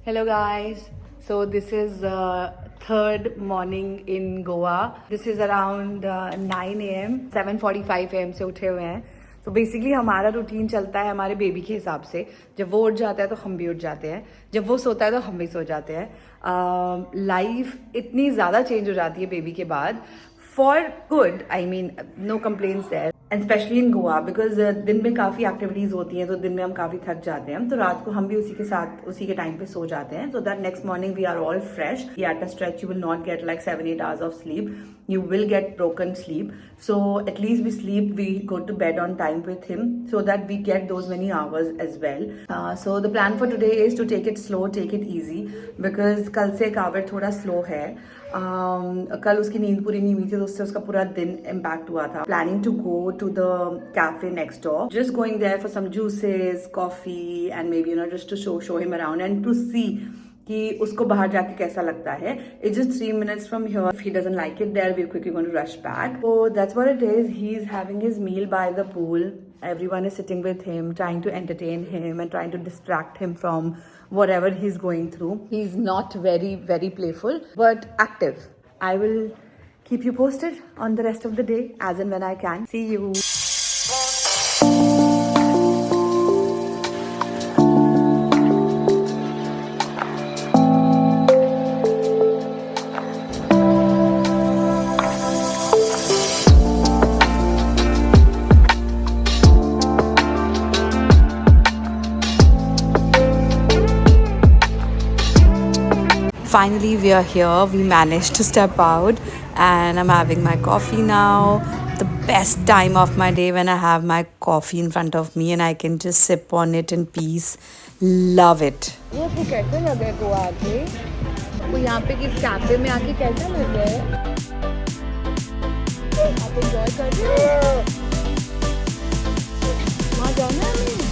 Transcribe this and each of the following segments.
Hello guys. So this is third morning in Goa. This is around 9 a.m. 7:45 a.m. से उठे हुए हैं. तो बेसिकली हमारा रूटीन चलता है हमारे बेबी के हिसाब से. जब वो उठ जाता है तो हम भी उठ जाते हैं. जब वो सोता है तो हम भी सो जाते हैं. लाइफ इतनी ज़्यादा चेंज हो जाती है बेबी के बाद. For good, I mean no complaints there. And specially in Goa because दिन में काफ़ी एक्टिविटीज़ होती हैं, तो दिन में हम काफ़ी थक जाते हैं. तो रात को हम भी उसी के साथ उसी के टाइम पे सो जाते हैं, so that next morning we are all fresh. At a stretch you will not get like 7-8 hours of sleep. You will get broken sleep, so at least we go to bed on time with him so that we get those many hours as well. So the plan for today is to take it slow, take it easy, because कल से कावर थोड़ा slow है. कल उसकी नींद पूरी नहीं हुई थी, तो उससे उसका पूरा दिन इम्पैक्ट हुआ था. Planning to go to the cafe next door, just going there for some juices, coffee, and maybe just to show him around and to see कि उसको बाहर जाके कैसा लगता है. It's just 3 minutes from here. If he doesn't like it there, we're quickly going to rush back. So that's what it is. He's having his meal by the pool. Everyone is sitting with him, trying to entertain him and trying to distract him from whatever he's going through. He's not very, very playful, but active. I will keep you posted on the rest of the day as and when I can. See you. Finally, we are here. We managed to step out, and I'm having my coffee now. The best time of my day when I have my coffee in front of me and I can just sip on it in peace. Love it. वो आपको कैसे लगे गोवा आके? वो यहाँ पे किस cafe में आके कैसा लग रहा है? आप एंजॉय कर रहे हो? वहाँ जाना है हमें?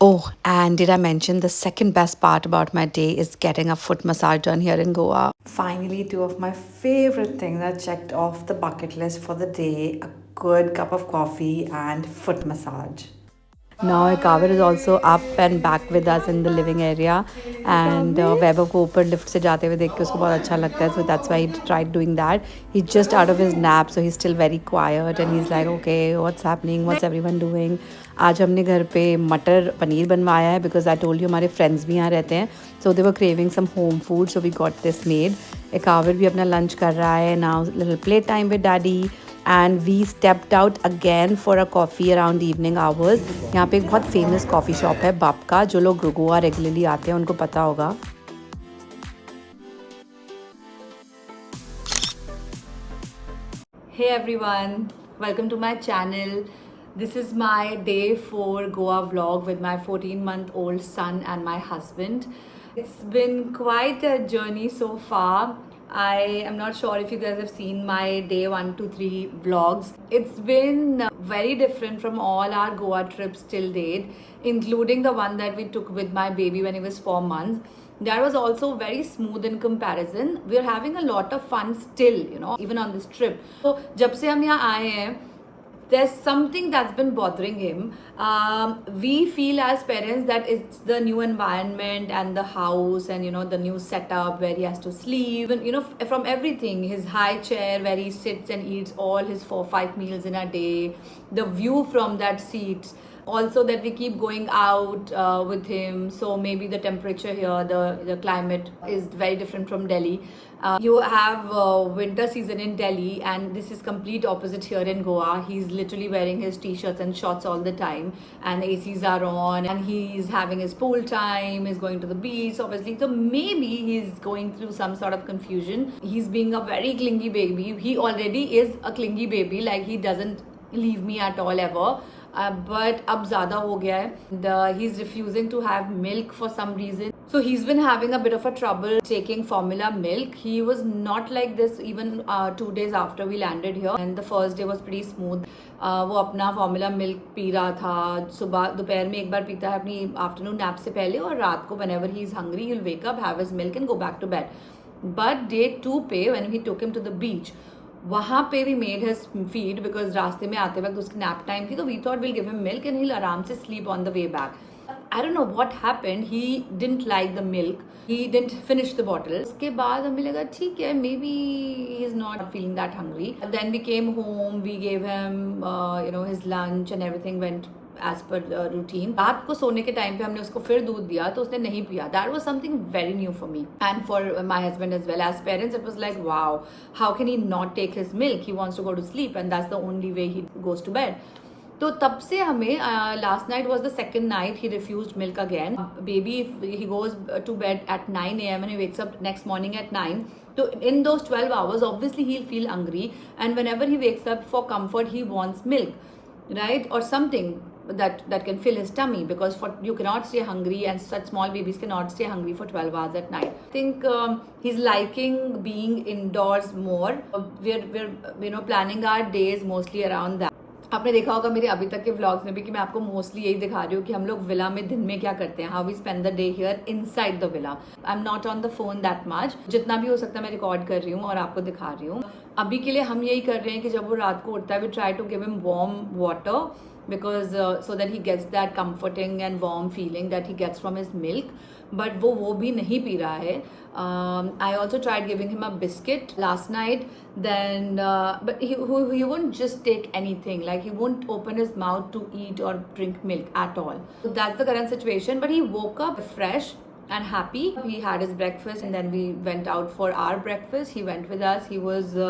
Oh, and did I mention the second best part about my day is getting a foot massage done here in Goa. Finally, two of my favorite things are checked off the bucket list for the day: a good cup of coffee and foot massage. Now Kavir is also up and back with us in the living area, and Vaibhav को ऊपर lift से जाते हुए देख के उसको बहुत अच्छा लगता है, so that's why he tried doing that. He's just out of his nap, so he's still very quiet and he's like, okay, what's happening, what's everyone doing. आज हमने घर पे मटर पनीर बनवाया है because I told you हमारे friends भी यहाँ रहते हैं, so they were craving some home food, so we got this made. Kavir भी अपना lunch कर रहा है now, little play time with daddy. And we stepped out again for a coffee around evening hours. यहाँ पे एक बहुत famous coffee shop है बाप का, जो लोग गोवा रेगुलरली आते हैं उनको पता होगा. Hey everyone, welcome to my channel. This is my day 4 Goa vlog with my 14-month-old son and my husband. It's been quite a journey so far. I am not sure if you guys have seen my day 1 to 3 vlogs. It's been very different from all our Goa trips till date, including the one that we took with my baby when he was 4 months. That was also very smooth in comparison. We are having a lot of fun still, even on this trip. So, जब से हम यहाँ आए हैं, there's something that's been bothering him. We feel as parents that it's the new environment and the house and the new setup where he has to sleep and from everything, his high chair where he sits and eats all his 4-5 meals in a day, the view from that seat, also that we keep going out with him, so maybe the temperature here, the climate is very different from Delhi. You have winter season in Delhi and this is complete opposite here in Goa. He's literally wearing his t-shirts and shorts all the time and ACs are on and he's having his pool time, he's going to the beach obviously, so maybe he's going through some sort of confusion. He's being a very clingy baby. He already is a clingy baby, like he doesn't leave me at all ever. But अब ज़्यादा हो गया है and he's refusing to have milk for some reason. So he's been having a bit of a trouble taking formula milk. He was not like this even 2 days after we landed here and the first day was pretty smooth. वो अपना formula milk P रहा था. सुबह दोपहर में एक बार पीता है अपनी afternoon nap से पहले और रात को whenever he's hungry he'll wake up, have his milk and go back to bed. But day 2 पे when we took him to the beach, वहाँ पे we made his feed because रास्ते में आते वक्त उसकी नैप टाइम थी, तो we thought will give him milk and he'll आराम से sleep on the way back. I don't know what happened. He didn't like the milk. He didn't finish the bottle. उसके बाद हमें लगा ठीक है, maybe he is not feeling that hungry. Then we came home. We gave him, his lunch and everything went as per routine. रात को सोने के टाइम पे हमने उसको फिर दूध दिया तो उसने नहीं पिया. That was something very new for me and for my husband as well. As parents, it was like, wow, how can he not take his milk? He wants to go to sleep and that's the only way he goes to bed. तो तब से हमें last night was the second night he refuse milk again. Baby he goes to bed at 9 AM and he wakes up next morning at 9. So in those 12 hours, obviously he'll feel hungry, and whenever he wakes up for comfort, he wants milk, right, or something that can fill his tummy, because you cannot stay hungry, and such small babies cannot stay hungry for 12 hours at night. I think he's liking being indoors more. We're planning our days mostly around that. आपने देखा होगा मेरे अभी तक के vlogs में भी कि मैं आपको मोस्टली यही दिखा रही हूँ कि हम लोग विला में दिन में क्या करते हैं, how we spend the day here inside the villa. I am not on the phone that much. जितना भी हो सकता है मैं रिकॉर्ड कर रही हूँ और आपको दिखा रही हूँ. अभी के लिए हम यही कर रहे हैं कि जब वो रात को उठता है, we try to give him warm water because so that he gets that comforting and warm feeling that he gets from his milk. But वो भी नहीं पी रहा है. I also tried giving him a biscuit last night. Then but he won't just take anything, like he won't open his mouth to eat or drink milk at all. So that's the current situation. But he woke up fresh and happy. He had his breakfast and then we went out for our breakfast. He went with us. He was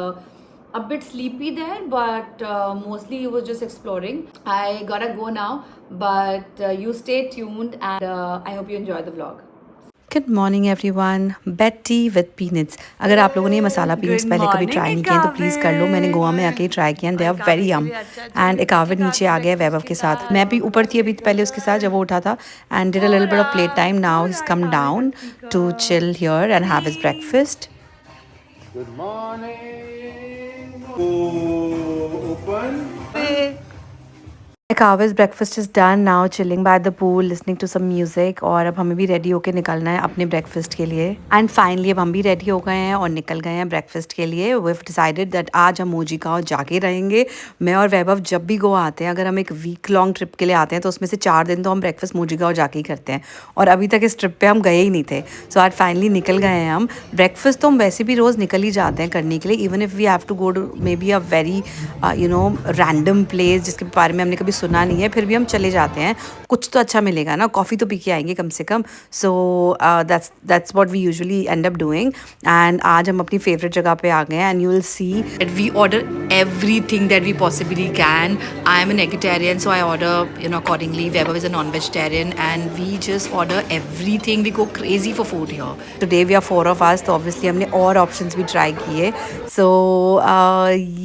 a bit sleepy there, but mostly he was just exploring. I gotta go now, but you stay tuned and I hope you enjoy the vlog. Good morning everyone. Bed tea with peanuts. अगर आप लोगों ने मसाला peanuts पहले कभी try नहीं किए तो please कर लो. मैंने गोवा में आके ट्राई किया and they are very yum. And एकावर नीचे आ गया वैभव के साथ. मैं भी ऊपर थी अभी पहले उसके साथ जब वो उठा था. And did a little bit of play time. Now he come down to chill here and have his breakfast. Good morning. Open. Kava's breakfast is done now, chilling by the pool, listening to some music. और अब हमें भी ready होके निकलना है अपने breakfast के लिए. एंड फाइनली अब हम भी रेडी हो गए हैं और निकल गए हैं ब्रेकफास्ट के लिए. वी हैव डिसाइडेड दैट आज हम मोजिगांव जाके रहेंगे. मैं और वैभव जब भी गोवा आते हैं, अगर हम एक वीक लॉन्ग ट्रिप के लिए आते हैं तो उसमें से 4 दिन तो हम ब्रेकफास्ट मोजिगांव जाके ही करते हैं. और अभी तक इस ट्रिप पर हम गए ही नहीं थे. सो आज फाइनली निकल गए हैं हम. ब्रेकफास्ट तो हम वैसे भी रोज़ निकल ही जाते हैं करने के लिए, even if we have to go to maybe a very random place जिसके बारे में हमने कभी सुना नहीं है, फिर भी हम चले जाते हैं. कुछ तो अच्छा मिलेगा ना, कॉफ़ी तो पी के आएंगे कम से कम. So that's what we usually end up doing. And आज हम अपनी फेवरेट जगह पे आ गए हैं. And you will see that we order everything that we possibly can. I am an eggetarian so I order accordingly. Weber is a non-vegetarian and we just order everything. We go crazy for food here. Today we are 4 of us, तो obviously हमने और options भी try किए. So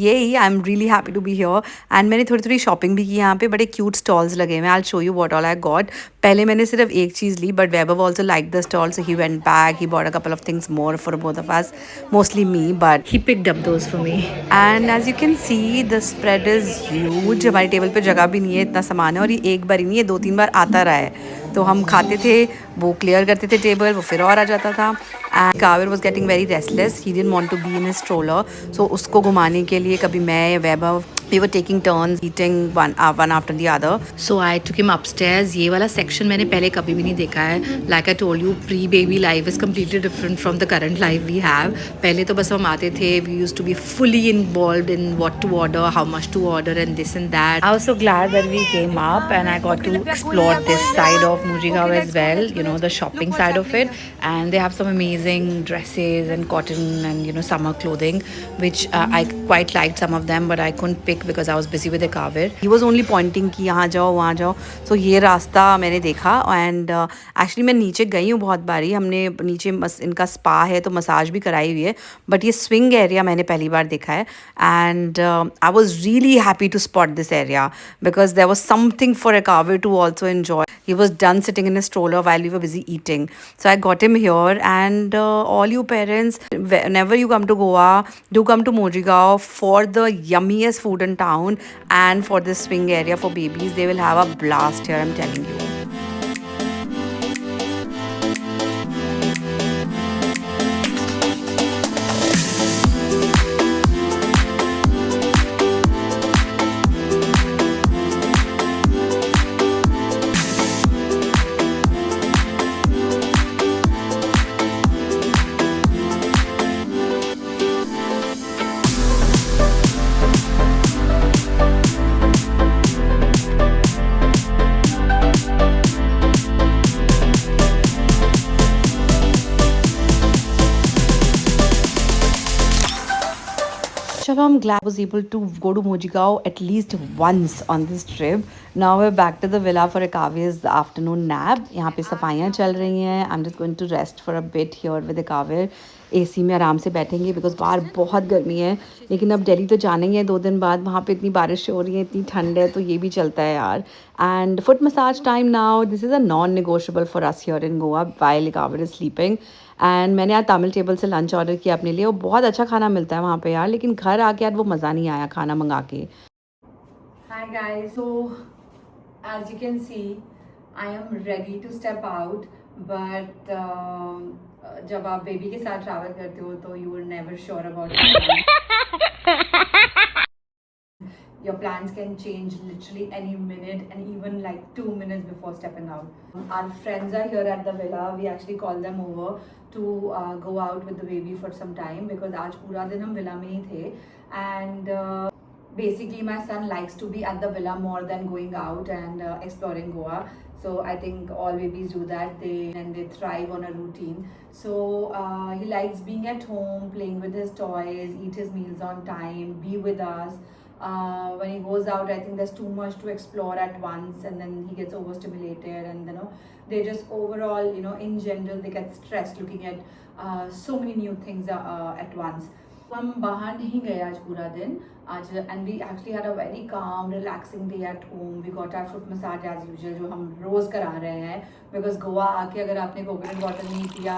यही I'm really happy to be here. And मैंने थोड़ी थोड़ी shopping भी की यहाँ पे. बड़े क्यूट स्टॉल्स लगे हुए हैं. I'll show you what all I got. पहले मैंने सिर्फ एक चीज़ ली, but Weber also liked the stall, so he went back. He bought a couple of things more for both of us, mostly me, but he picked up those for me. And as you can see, the spread is huge. हमारी table पे जगह भी नहीं है, इतना सामान है. और ये एक बार ही नहीं है, 2-3 बार आता रहा है. तो हम खाते थे, वो क्लियर करते थे टेबल, वो फिर और आ जाता था. And Kavar was getting very restless. He didn't want to be in his stroller. So उसको घुमाने के लिए कभी मैं, वैभव, we were taking turns eating one after the other. So I took him upstairs. ये वाला section मैंने पहले कभी भी नहीं देखा है. Like I told you, pre-baby life is completely different from the current life we have. पहले तो बस हम आते थे. We used to be fully involved in what to order, how much to order, and this and that. I was so glad that we came up and I got to explore this side of Mojigaon as well. The shopping side of it. And they have some amazing dresses and cotton and summer clothing, which I quite liked some of them, but I couldn't pick because I was busy with the Kavir. He was only pointing कि यहाँ जाओ वहाँ जाओ. So ये रास्ता मैंने देखा. And actually मैं नीचे गई हूँ बहुत बारी. हमने नीचे इनका स्पा है तो मसाज भी कराई हुई है, बट ये स्विंग एरिया मैंने पहली बार देखा है. And I was really happy to spot this area because there was something for a Kavir to also enjoy. He was done sitting in his stroller while we were busy eating. So I got him here. And all you parents, whenever you come to Goa, do come to Mojigaon for the yummiest food in town and for this swing area for babies. They will have a blast here, I'm telling you. मतलब I'm glad I was able to go to Mojigao at least once on this trip. Now we're back to the villa for Ekavir's afternoon nap. यहाँ पे सफाइयाँ चल रही हैं. I'm just going to rest for a bit here with Ekavir. AC में आराम से बैठेंगे because बाहर बहुत गर्मी है. लेकिन अब दिल्ली तो जाने ही है 2 दिन बाद. वहाँ पे इतनी बारिश हो रही है, इतनी ठंड है, तो ये भी चलता है यार. And foot massage time now. This is a non negotiable for us here in Goa while Ekavir is sleeping. And मैंने यार तमिल टेबल से लंच ऑर्डर किया अपने लिए. वो बहुत अच्छा खाना मिलता है वहाँ पे यार, लेकिन घर आके यार वो मज़ा नहीं आया खाना मंगा के. Hi guys, so as you can see, I am ready to step out, but जब आप बेबी के साथ ट्रैवल करते हो तो you were never sure about your plans can change literally any minute and even like 2 minutes before stepping out. Our friends are here at the villa. We actually called them over to go out with the baby for some time because आज पूरा दिन हम villa में ही थे. And basically my son likes to be at the villa more than going out and exploring Goa. So I think all babies do that. They thrive on a routine. So he likes being at home, playing with his toys, eat his meals on time, be with us. When he goes out, I think there's too much to explore at once, and then he gets overstimulated, and they just overall, in general, they get stressed looking at so many new things at once. हम बाहर नहीं गए आज पूरा दिन आज and we actually had a very calm relaxing day at home. We got our foot massage as usual जो हम रोज़ करा रहे हैं बिकॉज गोवा आके अगर आपने कोकोनट वाटर नहीं पिया,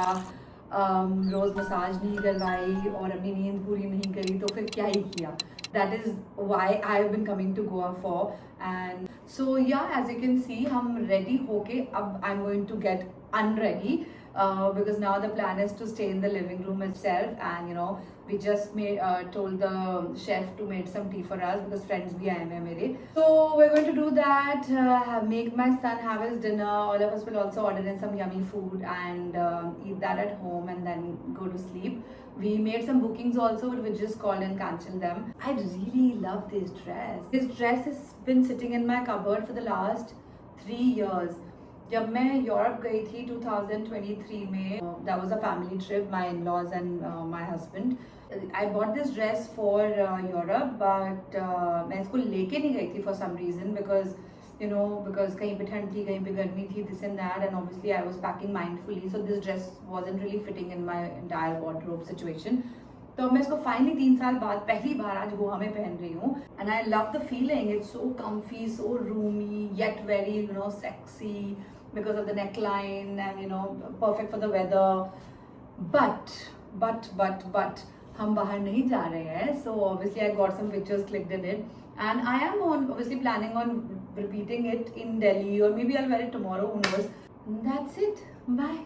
रोज़ मसाज नहीं करवाई और अपनी नींद पूरी नहीं करी तो फिर क्या ही किया. That is why I have been coming to Goa for. And so yeah, as you can see, हम ready होके अब I'm going to get unready because now the plan is to stay in the living room itself, and we just told the chef to make some tea for us because friends भी आए हैं मेरे. So we're going to do that, make my son have his dinner. All of us will also order in some yummy food and eat that at home and then go to sleep. We made some bookings also, but we just called and cancelled them. I really love this dress. This dress has been sitting in my cupboard for the last 3 years. जब मैं Europe गई थी 2023 में, that was a family trip, my in-laws and my husband. I bought this dress for Europe, but मैं इसको लेके नहीं गई थी for some reason because कहीं पे ठंड थी, कहीं पे गर्मी थी, this and that, and obviously I was packing mindfully, so this dress wasn't really fitting in my entire wardrobe situation. तो मैं इसको फाइनली 3 साल बाद पहली बार आज गोवा में पहन रही हूँ and I love the feeling. It's so comfy, so Rumi, yet very sexy because of the neckline and perfect for the weather. But हम बाहर नहीं जा रहे हैं, so obviously I got some pictures clicked in it and I am obviously planning on repeating it in Delhi or maybe I'll wear it tomorrow, who knows. That's it. Bye.